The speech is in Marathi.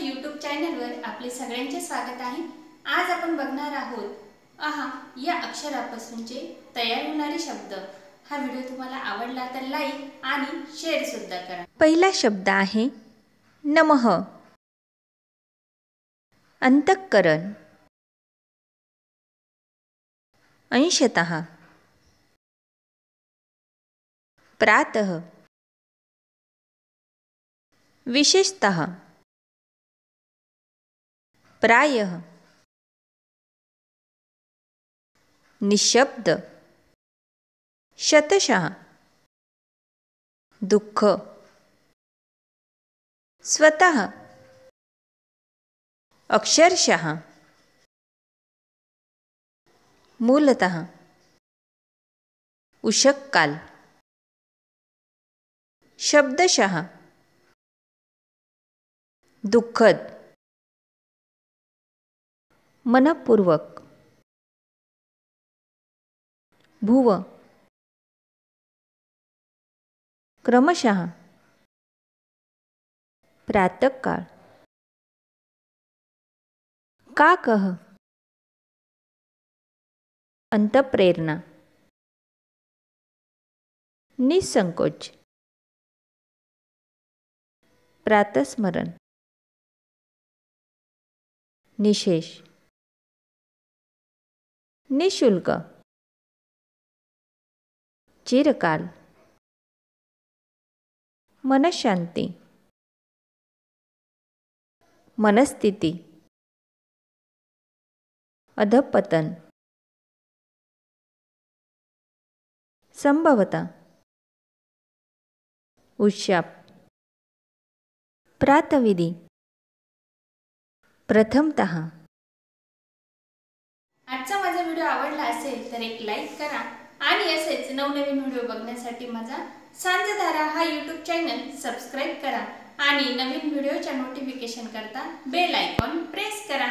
YouTube चॅनलवर आपले सगळ्यांचे स्वागत आहे। आज आपण बघणार आहोत आहा या अक्षरापासूनचे तयार होणारे शब्द। हा व्हिडिओ तुम्हाला आवडला तर लाईक आणि शेअर सुद्धा करा। पहिला शब्द आहे नमः। अंतःकरण, अंशतः, प्रातः, विशेषतः, प्रायः, निशब्द, शतशः, दुःख, स्वतः, अक्षरशः, मूलतः, उषःकाल, शब्दशः, दुःखद, मनःपूर्वक, भुव, क्रमशः, प्रातःकाळ, काकः, अंतःप्रेरणा, निसंकोच, प्रातस्मरण, निशेष, निशुल्क, चिरकाल, मनःशांती, मनस्थिती, अधःपतन, संभवतः, उशाप, प्रातःविधी, प्रथमतः। आजचा माझा व्हिडिओ आवडला असेल तर एक लाईक करा आणि असेच नवनवीन व्हिडिओ बघण्यासाठी माझा सांझधारा हा YouTube चॅनल सबस्क्राइब करा आणि नवीन व्हिडिओच्या नोटिफिकेशन करता बेल आयकॉन प्रेस करा।